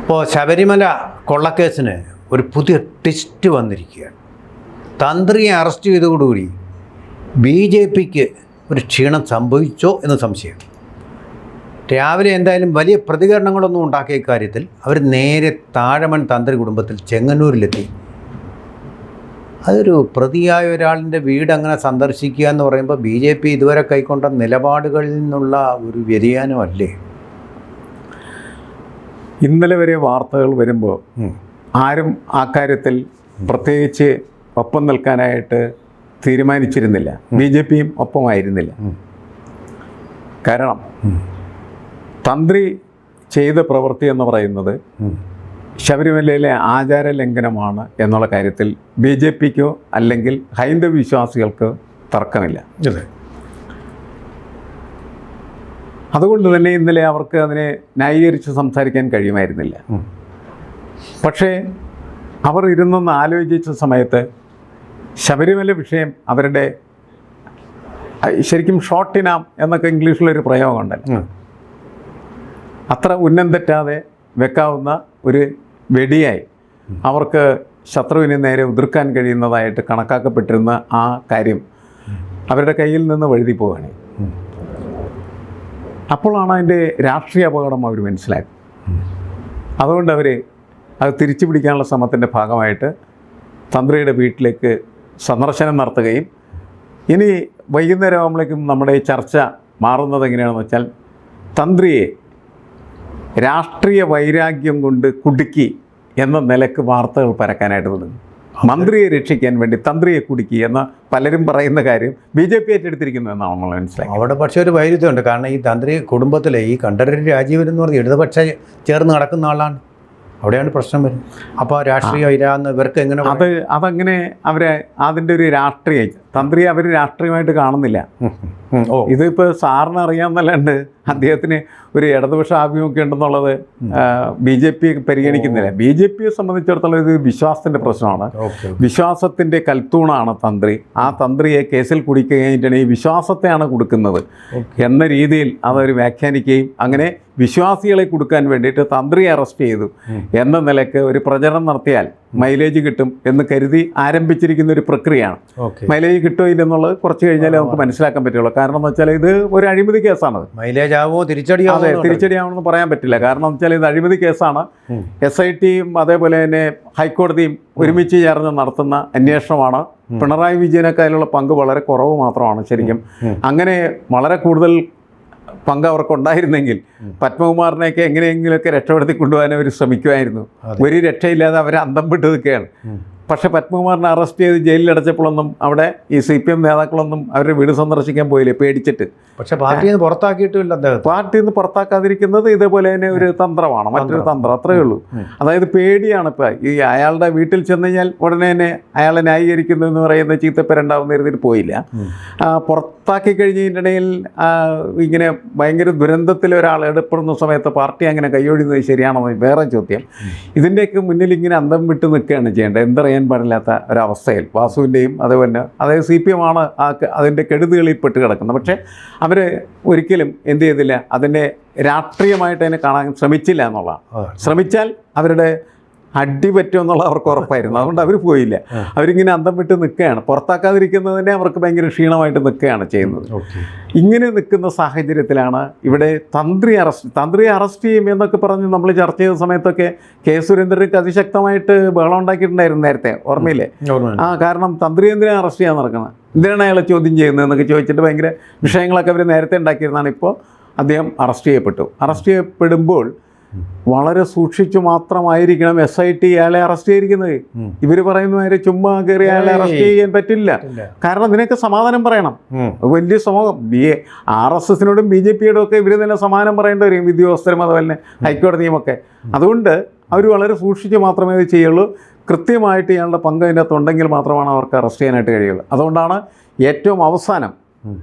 ഇപ്പോൾ ശബരിമല കൊള്ളക്കേസിന് ഒരു പുതിയ ട്വിസ്റ്റ് വന്നിരിക്കുകയാണ്. തന്ത്രിയെ അറസ്റ്റ് ചെയ്തതോടുകൂടി BJPക്ക് ഒരു ക്ഷീണം സംഭവിച്ചോ എന്ന് സംശയം. രാവിലെ എന്തായാലും വലിയ പ്രതികരണങ്ങളൊന്നും ഉണ്ടാക്കിയ കാര്യത്തിൽ അവർ നേരെ താഴമൺ തന്ത്രി കുടുംബത്തിൽ ചെങ്ങന്നൂരിലെത്തി. അതൊരു പ്രതിയായ ഒരാളിൻ്റെ വീട് അങ്ങനെ സന്ദർശിക്കുക എന്ന് പറയുമ്പോൾ BJP ഇതുവരെ കൈക്കൊണ്ട നിലപാടുകളിൽ നിന്നുള്ള ഒരു വ്യതിയാനമല്ലേ? ഇന്നലെ വരെ വാർത്തകൾ വരുമ്പോൾ ആരും ആ കാര്യത്തിൽ പ്രത്യേകിച്ച് ഒപ്പം നിൽക്കാനായിട്ട് തീരുമാനിച്ചിരുന്നില്ല. BJPയും ഒപ്പമായിരുന്നില്ല. കാരണം തന്ത്രി ചെയ്ത പ്രവൃത്തി എന്ന് പറയുന്നത് ശബരിമലയിലെ ആചാര ലംഘനമാണ് എന്നുള്ള കാര്യത്തിൽ BJPക്കോ അല്ലെങ്കിൽ ഹൈന്ദവ വിശ്വാസികൾക്കോ തർക്കമില്ല. അതുകൊണ്ട് തന്നെ ഇന്നലെ അവർക്ക് അതിനെ ന്യായീകരിച്ച് സംസാരിക്കാൻ കഴിയുമായിരുന്നില്ല. പക്ഷേ അവർ ഇരുന്നൊന്ന് ആലോചിച്ച സമയത്ത് ശബരിമല വിഷയം അവരുടെ ശരിക്കും ഷോർട്ടിനാം എന്നൊക്കെ ഇംഗ്ലീഷിലൊരു പ്രയോഗമുണ്ടല്ലോ, അത്ര ഉന്നം തെറ്റാതെ വെക്കാവുന്ന ഒരു വെടിയായി അവർക്ക് ശത്രുവിനെ നേരെ ഉതിർക്കാൻ കഴിയുന്നതായിട്ട് കണക്കാക്കപ്പെട്ടിരുന്ന ആ കാര്യം അവരുടെ കയ്യിൽ നിന്ന് വഴുതി പോവുകയാണ്. അപ്പോഴാണ് അതിൻ്റെ രാഷ്ട്രീയ അപകടം അവർ മനസ്സിലാക്കി. അതുകൊണ്ട് അവർ അത് തിരിച്ചു പിടിക്കാനുള്ള ശ്രമത്തിൻ്റെ ഭാഗമായിട്ട് തന്ത്രിയുടെ വീട്ടിലേക്ക് സന്ദർശനം നടത്തുകയും ഇനി വൈകുന്നേരം ആകുമ്പോഴേക്കും നമ്മുടെ ഈ ചർച്ച മാറുന്നത് എങ്ങനെയാണെന്ന് വെച്ചാൽ തന്ത്രിയെ രാഷ്ട്രീയ വൈരാഗ്യം കൊണ്ട് കുടുക്കി എന്ന നിലക്ക് വാർത്തകൾ പരക്കാനായിട്ട് തുടങ്ങി. മന്ത്രിയെ രക്ഷിക്കാൻ വേണ്ടി തന്ത്രിയെ കുടുക്കി എന്ന പലരും പറയുന്ന കാര്യം BJP ഏറ്റെടുത്തിരിക്കുന്നു എന്നാണ് നമ്മൾ മനസ്സിലാക്കി. അവിടെ പക്ഷേ ഒരു വൈരുദ്ധ്യമുണ്ട്. കാരണം ഈ തന്ത്രി കുടുംബത്തിലെ ഈ കണ്ഠരര് രാജീവൻ എന്ന് പറഞ്ഞ് ഇടതുപക്ഷ ചേർന്ന് നടക്കുന്ന ആളാണ്. അവിടെയാണ് പ്രശ്നം വരുന്നത്. അപ്പോൾ രാഷ്ട്രീയ വൈരാന്ന് ഇവർക്ക് എങ്ങനെ അതങ്ങനെ അവരെ അതിൻ്റെ ഒരു രാഷ്ട്രീയ തന്ത്രി അവർ രാഷ്ട്രീയമായിട്ട് കാണുന്നില്ല. ഇതിപ്പോൾ സാറിന് അറിയാമെന്നല്ലാണ്ട് അദ്ദേഹത്തിന് ഒരു ഇടതുപക്ഷ ആഭിമുഖ്യം ഉണ്ടെന്നുള്ളത് BJP പരിഗണിക്കുന്നില്ല. BJPയെ സംബന്ധിച്ചിടത്തോളം ഇത് വിശ്വാസത്തിൻ്റെ പ്രശ്നമാണ്. വിശ്വാസത്തിൻ്റെ കൽത്തൂണാണ് തന്ത്രി. ആ തന്ത്രിയെ കേസിൽ കുടിക്കുകയായിട്ടാണ് ഈ വിശ്വാസത്തെയാണ് കൊടുക്കുന്നത് എന്ന രീതിയിൽ അതൊരു വ്യാഖ്യാനിക്കുകയും അങ്ങനെ വിശ്വാസികളെ കൊടുക്കാൻ വേണ്ടിയിട്ട് തന്ത്രിയെ അറസ്റ്റ് ചെയ്തു എന്ന നിലയ്ക്ക് ഒരു പ്രചരണം നടത്തിയാൽ മൈലേജ് കിട്ടും എന്ന് കരുതി ആരംഭിച്ചിരിക്കുന്ന ഒരു പ്രക്രിയയാണ്. മൈലേജ് കിട്ടുമോ ഇല്ലെന്നുള്ളത് കുറച്ച് കഴിഞ്ഞാലേ നമുക്ക് മനസ്സിലാക്കാൻ പറ്റുള്ളൂ. കാരണം എന്ന് വെച്ചാൽ ഇത് ഒരു അഴിമതി കേസാണ്. മൈലേജ് ആവോ തിരിച്ചടിയാവോ? അതെ, തിരിച്ചടിയാവണമെന്ന് പറയാൻ പറ്റില്ല. കാരണം എന്ന് വെച്ചാൽ ഇത് അഴിമതി കേസാണ്. SITയും അതേപോലെ തന്നെ ഹൈക്കോടതിയും ഒരുമിച്ച് ചേർന്ന് നടത്തുന്ന അന്വേഷണമാണ്. പിണറായി വിജയനൊക്കെ അതിലുള്ള പങ്ക് വളരെ കുറവ് മാത്രമാണ് ശരിക്കും. അങ്ങനെ വളരെ കൂടുതൽ പങ്ക് അവർക്കുണ്ടായിരുന്നെങ്കിൽ പത്മകുമാറിനെയൊക്കെ എങ്ങനെയെങ്കിലുമൊക്കെ രക്ഷപ്പെടുത്തി കൊണ്ടുപോകാൻ അവർ ശ്രമിക്കുമായിരുന്നു. ഒരു രക്ഷയില്ലാതെ അവർ അന്തം വിട്ട് നിൽക്കുകയാണ്. പക്ഷേ പത്മകുമാറിനെ അറസ്റ്റ് ചെയ്ത് ജയിലിലടച്ചപ്പോഴൊന്നും അവിടെ ഈ CPM നേതാക്കളൊന്നും അവരുടെ വീട് സന്ദർശിക്കാൻ പോയില്ലേ, പേടിച്ചിട്ട്. പക്ഷേ പാർട്ടിയിൽ നിന്ന് പുറത്താക്കിയിട്ടുമില്ല. പാർട്ടിയിൽ നിന്ന് പുറത്താക്കാതിരിക്കുന്നത് ഇതേപോലെ തന്നെ ഒരു തന്ത്രമാണ്, മറ്റൊരു തന്ത്രം, അത്രയേ ഉള്ളൂ. അതായത് പേടിയാണ്. ഇപ്പം ഈ അയാളുടെ വീട്ടിൽ ചെന്ന് കഴിഞ്ഞാൽ ഉടനെ തന്നെ അയാളെ ന്യായീകരിക്കുന്നു എന്ന് പറയുന്ന ചീത്തപ്പേരുണ്ടാവുന്ന രീതിയിൽ പോയില്ല. പുറത്താക്കി കഴിഞ്ഞതിനിടയിൽ ഇങ്ങനെ ഭയങ്കര ദുരന്തത്തിൽ ഒരാൾ എടുപ്പെടുന്ന സമയത്ത് പാർട്ടി അങ്ങനെ കൈയൊഴിയുന്നത് ശരിയാണെന്ന് വേറെ ചോദ്യം. ഇതിൻ്റെയൊക്കെ മുന്നിൽ ഇങ്ങനെ അന്തം വിട്ട് നിൽക്കുകയാണ് ചെയ്യേണ്ടത്. എന്തറിയാൻ പാടില്ലാത്ത ഒരവസ്ഥയിൽ വാസുവിൻ്റെയും അതേപോലെ അതായത് CPM ആണ് അതിൻ്റെ കെടുതികളിൽ പെട്ട് കിടക്കുന്നത്. പക്ഷേ അവർ ഒരിക്കലും എന്ത് ചെയ്തില്ല, അതിനെ രാഷ്ട്രീയമായിട്ട് അതിനെ കാണാൻ ശ്രമിച്ചില്ല എന്നുള്ളതാണ്. ശ്രമിച്ചാൽ അവരുടെ അടി പറ്റുമെന്നുള്ള അവർക്ക് ഉറപ്പായിരുന്നു. അതുകൊണ്ട് അവർ പോയില്ല. അവരിങ്ങനെ അന്തം വിട്ട് നിൽക്കുകയാണ്. പുറത്താക്കാതിരിക്കുന്നതിനെ അവർക്ക് ഭയങ്കര ക്ഷീണമായിട്ട് നിൽക്കുകയാണ് ചെയ്യുന്നത്. ഇങ്ങനെ നിൽക്കുന്ന സാഹചര്യത്തിലാണ് ഇവിടെ തന്ത്രിയെ അറസ്റ്റ് ചെയ്യും എന്നൊക്കെ പറഞ്ഞ് നമ്മൾ ചർച്ച ചെയ്ത സമയത്തൊക്കെ സുരേന്ദ്രനൊക്കെ അതിശക്തമായിട്ട് ബഹളം ഉണ്ടാക്കിയിട്ടുണ്ടായിരുന്നു നേരത്തെ, ഓർമ്മയില്ലേ? കാരണം തന്ത്രി എന്തിനാണ് അറസ്റ്റ് ചെയ്യാൻ നടക്കുന്നത്, എന്തിനാണ് അയാളെ ചോദ്യം ചെയ്യുന്നത് എന്നൊക്കെ ചോദിച്ചിട്ട് ഭയങ്കര വിഷയങ്ങളൊക്കെ അവർ നേരത്തെ ഉണ്ടാക്കിയിരുന്നതാണ്. ഇപ്പോൾ അദ്ദേഹം അറസ്റ്റ് ചെയ്യപ്പെടുമ്പോൾ വളരെ സൂക്ഷിച്ചു മാത്രമായിരിക്കണം SIT അയാളെ അറസ്റ്റ് ചെയ്തിരിക്കുന്നത്. ഇവർ പറയുന്ന മാതിരി ചുമ്മാ കയറി അയാളെ അറസ്റ്റ് ചെയ്യാൻ പറ്റില്ല. കാരണം ഇതിനൊക്കെ സമാധാനം പറയണം. വലിയ RSSനോടും BJPയോടും ഒക്കെ ഇവർ തന്നെ സമാധാനം പറയേണ്ടി വരും, ഉദ്യോഗസ്ഥരും അതുപോലെ ഹൈക്കോടതിയും ഒക്കെ. അതുകൊണ്ട് അവർ വളരെ സൂക്ഷിച്ച് മാത്രമേ ഇത് ചെയ്യുള്ളൂ. കൃത്യമായിട്ട് ഇയാളുടെ പങ്ക് അതിനകത്ത് ഉണ്ടെങ്കിൽ മാത്രമാണ് അവർക്ക് അറസ്റ്റ് ചെയ്യാനായിട്ട് കഴിയുള്ളൂ. അതുകൊണ്ടാണ് ഏറ്റവും അവസാനം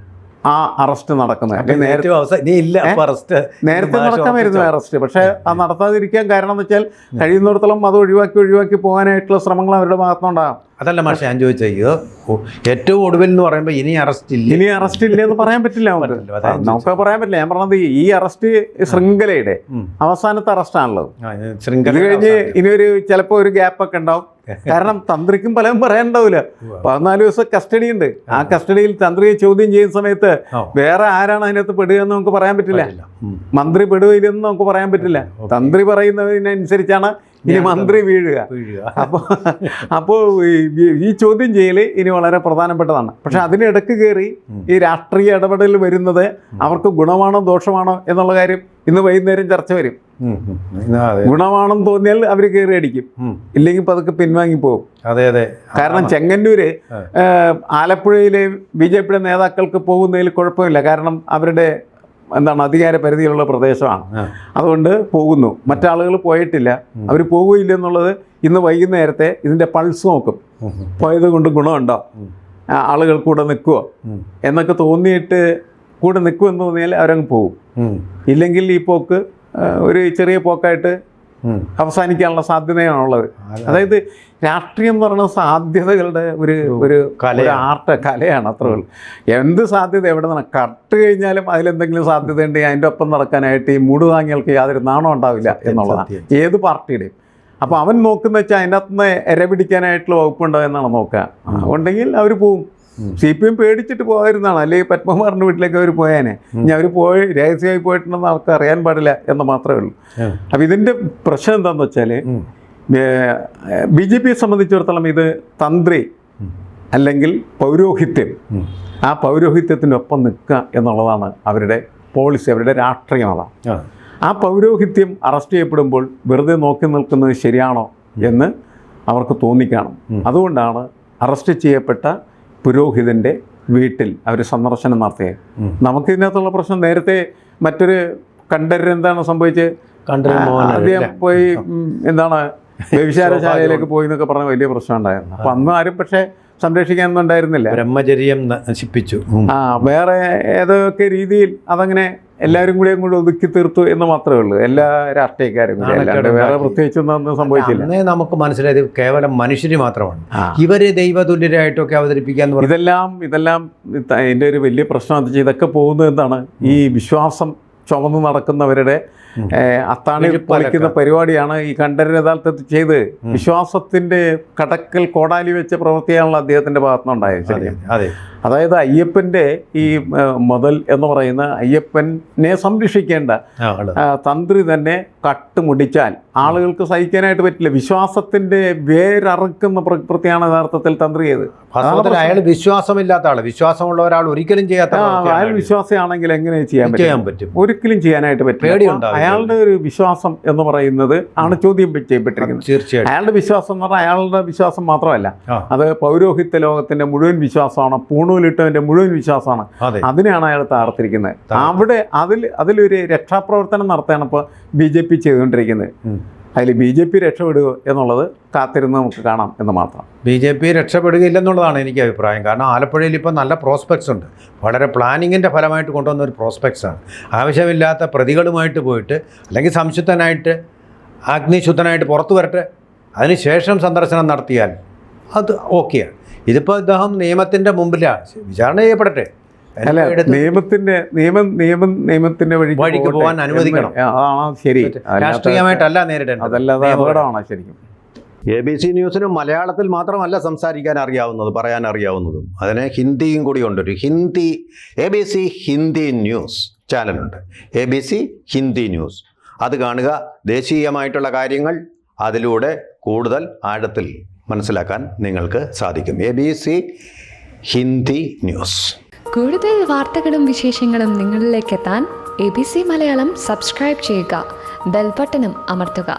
ആ അറസ്റ്റ് നടക്കുന്നത്. നേരത്തെ നടക്കാമായിരുന്നു അറസ്റ്റ്. പക്ഷേ അത് നടത്താതിരിക്കാൻ കാരണം എന്ന് വെച്ചാൽ കഴിയുന്നിടത്തോളം അത് ഒഴിവാക്കി പോകാനായിട്ടുള്ള ശ്രമങ്ങൾ അവരുടെ ഭാഗത്തുനിന്നുണ്ടാകും. അതല്ല മാഷെ ഞാൻ ചോദിച്ചത്, ഇത് ഏറ്റവും ഒടുവിൽ എന്ന് പറയുമ്പോൾ ഇനി അറസ്റ്റ് ഇല്ല, ഇനി അറസ്റ്റ് ഇല്ലെന്ന് പറയാൻ പറ്റില്ല നമുക്ക് പറയാൻ പറ്റില്ല. ഞാൻ പറഞ്ഞത് ഈ അറസ്റ്റ് ശൃംഖലയുടെ അവസാനത്തെ അറസ്റ്റാണല്ലോ. ഇത് കഴിഞ്ഞ് ഇനി ചിലപ്പോൾ ഒരു ഗ്യാപ്പൊക്കെ ഉണ്ടാവും. കാരണം തന്ത്രിക്കും പലതും പറയാനുണ്ടാവില്ല. 14 ദിവസം കസ്റ്റഡി ഉണ്ട്. ആ കസ്റ്റഡിയിൽ തന്ത്രിയെ ചോദ്യം ചെയ്യുന്ന സമയത്ത് വേറെ ആരാണ് അതിനകത്ത് പെടുക എന്ന് നമുക്ക് പറയാൻ പറ്റില്ല. മന്ത്രി പെടുകയില്ലെന്ന് നമുക്ക് പറയാൻ പറ്റില്ല. തന്ത്രി പറയുന്നതിനനുസരിച്ചാണ് ഇനി മന്ത്രി വീഴുക. അപ്പോൾ ഈ ചോദ്യം ചെയ്യൽ ഇനി വളരെ പ്രധാനപ്പെട്ടതാണ്. പക്ഷെ അതിനിടക്ക് കയറി ഈ രാഷ്ട്രീയ ഇടപെടൽ വരുന്നത് അവർക്ക് ഗുണമാണോ ദോഷമാണോ എന്നുള്ള കാര്യം ഇന്ന് വൈകുന്നേരം ചർച്ച വരും. ഗുണമാണെന്ന് തോന്നിയാൽ അവർ കയറി അടിക്കും, ഇല്ലെങ്കിൽ പതുക്കെ പിൻവാങ്ങി പോകും. കാരണം ചെങ്ങന്നൂര് ആലപ്പുഴയിലെ BJP നേതാക്കൾക്ക് പോകുന്നതിൽ കുഴപ്പമില്ല. കാരണം അവരുടെ അധികാര പരിധിയിലുള്ള പ്രദേശമാണ്, അതുകൊണ്ട് പോകുന്നു. മറ്റാളുകൾ പോയിട്ടില്ല. അവർ പോകില്ല എന്നുള്ളത് ഇന്ന് വൈകുന്നേരത്തെ ഇതിൻ്റെ പൾസ് നോക്കും. പോയത് കൊണ്ട് ഗുണമുണ്ടോ, ആളുകൾ കൂടെ നിൽക്കുമോ എന്നൊക്കെ തോന്നിയിട്ട് കൂടെ നിൽക്കുമെന്ന് തോന്നിയാൽ അവരങ്ങ് പോകും. ഇല്ലെങ്കിൽ ഈ പോക്ക് ഒരു ചെറിയ പോക്കായിട്ട് അവസാനിക്കാനുള്ള സാധ്യതയാണുള്ളത്. അതായത് രാഷ്ട്രീയം എന്ന് പറയുന്നത് സാധ്യതകളുടെ ഒരു കലയാണ്. അത്രേ ഉള്ളൂ. എന്ത് സാധ്യത എവിടെ നിന്ന് കട്ട് കഴിഞ്ഞാലും അതിലെന്തെങ്കിലും സാധ്യത ഉണ്ടെങ്കിൽ അതിൻ്റെ ഒപ്പം നടക്കാനായിട്ട് ഈ മൂടുതാങ്ങികൾക്ക് യാതൊരു നാണം ഉണ്ടാവില്ല എന്നുള്ളതാണ് ഏത് പാർട്ടിയുടെയും. അപ്പോൾ അവൻ നോക്കുന്ന വെച്ചാൽ അതിൻ്റെ അകത്തുനിന്ന് ഇര പിടിക്കാനായിട്ടുള്ള വകുപ്പുണ്ടോ എന്നാണ് നോക്കുക. ഉണ്ടെങ്കിൽ അവർ പോവും. CPM പേടിച്ചിട്ട് പോകാതിരുന്നതാണ്, അല്ലെങ്കിൽ പത്മകുമാറിൻ്റെ വീട്ടിലേക്ക് അവർ പോയേനെ. ഇനി അവർ രഹസ്യമായി പോയിട്ടുണ്ടെന്ന് അവർക്ക് അറിയാൻ പാടില്ല എന്ന് മാത്രമേ ഉള്ളൂ. അപ്പം ഇതിൻ്റെ പ്രശ്നം എന്താണെന്ന് വെച്ചാൽ BJPയെ സംബന്ധിച്ചിടത്തോളം ഇത് തന്ത്രി അല്ലെങ്കിൽ പൗരോഹിത്യം, ആ പൗരോഹിത്യത്തിനൊപ്പം നിൽക്കുക എന്നുള്ളതാണ് അവരുടെ പോളിസി, അവരുടെ രാഷ്ട്രീയം. അതാണ് ആ പൗരോഹിത്യം അറസ്റ്റ് ചെയ്യപ്പെടുമ്പോൾ വെറുതെ നോക്കി നിൽക്കുന്നത് ശരിയാണോ എന്ന് അവർക്ക് തോന്നിക്കാണും. അതുകൊണ്ടാണ് അറസ്റ്റ് ചെയ്യപ്പെട്ട പുരോഹിതൻ്റെ വീട്ടിൽ അവർ സന്ദർശനം നടത്തിയത്. നമുക്കിതിനകത്തുള്ള പ്രശ്നം നേരത്തെ മറ്റൊരു കണ്ടര് എന്താണ് സംഭവിച്ചത്, അദ്ദേഹം പോയി വ്യഭിചാരശാലയിലേക്ക് പോയി എന്നൊക്കെ പറഞ്ഞ വലിയ പ്രശ്നം ഉണ്ടായിരുന്നു. അപ്പം അന്ന് ആരും പക്ഷേ സംരക്ഷിക്കാനൊന്നും ഉണ്ടായിരുന്നില്ല. ബ്രഹ്മചര്യം നശിപ്പിച്ചു. വേറെ ഏതൊക്കെ രീതിയിൽ അതങ്ങനെ എല്ലാവരും കൂടി അങ്ങോട്ട് ഒതുക്കി തീർത്തു എന്ന് മാത്രമേ ഉള്ളൂ, എല്ലാ രാഷ്ട്രീയക്കാരും കൂടി. അല്ലാണ്ട് വേറെ പ്രത്യേകിച്ചൊന്നും സംഭവിച്ചില്ല. നമുക്ക് മനസ്സിലായത് കേവലം മനുഷ്യര് മാത്രമാണ് ഇവരെ ദൈവതുല്യരായിട്ടൊക്കെ അവതരിപ്പിക്കാൻ. ഇതെല്ലാം ഇതിൻ്റെ ഒരു വലിയ പ്രശ്നം എന്താ വെച്ചാൽ ഇതൊക്കെ പോകുന്നത് എന്താണ്, ഈ വിശ്വാസം ചുമന്ന് നടക്കുന്നവരുടെ അത്താണി പൊളിക്കുന്ന പരിപാടിയാണ് ഈ കണ്ടര് യഥാർത്ഥത്തിൽ ചെയ്ത്. വിശ്വാസത്തിൻ്റെ കടക്കൽ കോടാലി വെച്ച പ്രവൃത്തിയാണല്ലോ അദ്ദേഹത്തിൻ്റെ ഭാഗത്തുനിന്നുണ്ടായത്. അതായത് അയ്യപ്പൻ്റെ ഈ മുതൽ എന്ന് പറയുന്ന അയ്യപ്പനെ സംരക്ഷിക്കേണ്ട തന്ത്രി തന്നെ കട്ടുമുടിച്ചാൽ ആളുകൾക്ക് സഹിക്കാനായിട്ട് പറ്റില്ല. വിശ്വാസത്തിൻ്റെ വേരറുക്കുന്ന പ്രവൃത്തിയാണ് യഥാർത്ഥത്തിൽ തന്ത്രി ചെയ്ത്. അയാൾ വിശ്വാസമില്ലാത്ത ആൾ, വിശ്വാസമുള്ള ഒരാൾ ഒരിക്കലും ചെയ്യാത്ത, അയാൾ വിശ്വാസിയാണെങ്കിൽ എങ്ങനെ ചെയ്യാൻ പറ്റും? ഒരിക്കലും ചെയ്യാനായിട്ട് പറ്റില്ല. അയാളുടെ ഒരു വിശ്വാസം എന്ന് പറയുന്നത് ആണ് ചോദ്യം ചെയ്യപ്പെട്ടിരിക്കുന്നത്. തീർച്ചയായും അയാളുടെ വിശ്വാസം എന്ന് പറഞ്ഞാൽ അയാളുടെ വിശ്വാസം മാത്രമല്ല, അത് പൗരോഹിത്യ ലോകത്തിന്റെ മുഴുവൻ വിശ്വാസമാണ്, പൂണൂലിട്ടവന്റെ മുഴുവൻ വിശ്വാസമാണ്. അതിനെയാണ് അയാൾ താർത്തിരിക്കുന്നത്. അവിടെ അതിലൊരു രക്ഷാപ്രവർത്തനം നടത്തുകയാണ് ഇപ്പോൾ BJP ചെയ്തുകൊണ്ടിരിക്കുന്നത്. അതിൽ BJP രക്ഷപ്പെടുക എന്നുള്ളത് കാത്തിരുന്ന് നമുക്ക് കാണാം എന്ന് മാത്രം. BJP രക്ഷപ്പെടുകയില്ലെന്നുള്ളതാണ് എനിക്ക് അഭിപ്രായം. കാരണം ആലപ്പുഴയിൽ ഇപ്പോൾ നല്ല പ്രോസ്പെക്ട്സ് ഉണ്ട്, വളരെ പ്ലാനിങ്ങിൻ്റെ ഫലമായിട്ട് കൊണ്ടുവന്ന ഒരു പ്രോസ്പെക്ട്സാണ്. ആവശ്യമില്ലാത്ത പ്രതികളുമായിട്ട് പോയിട്ട് അല്ലെങ്കിൽ സംശുദ്ധനായിട്ട് അഗ്നിശുദ്ധനായിട്ട് പുറത്തു വരട്ടെ, അതിനുശേഷം സന്ദർശനം നടത്തിയാൽ അത് ഓക്കെയാണ്. ഇതിപ്പോൾ ഇദ്ദേഹം നിയമത്തിൻ്റെ മുമ്പിലാണ്, വിചാരണ ചെയ്യപ്പെടട്ടെ. അല്ല, നിയമത്തിന്റെ വഴിക്ക് പോകാൻ അനുവദിക്കണം. അതാണ് ശരി. രാഷ്ട്രീയമായിട്ടല്ല നേരിടേണ്ടത്, അതല്ലാതെ അപകടമാണ് ശരിക്കും. ABC ന്യൂസിന് മലയാളത്തിൽ മാത്രമല്ല സംസാരിക്കാൻ അറിയാവുന്നത്, പറയാൻ അറിയാവുന്നതും. അതിന് ഹിന്ദിയും കൂടി ഉണ്ട്. ഒരു ABC ഹിന്ദി ന്യൂസ് ചാനലുണ്ട്, ABC ഹിന്ദി ന്യൂസ്. അത് കാണുക. ദേശീയമായിട്ടുള്ള കാര്യങ്ങൾ അതിലൂടെ കൂടുതൽ ആഴത്തിൽ മനസ്സിലാക്കാൻ നിങ്ങൾക്ക് സാധിക്കും. ABC Hindi news. കൂടുതൽ വാർത്തകളും വിശേഷങ്ങളും നിങ്ങളിലേക്ക് എത്താൻ ABC മലയാളം സബ്സ്ക്രൈബ് ചെയ്യുക, ബെൽ ബട്ടണും അമർത്തുക.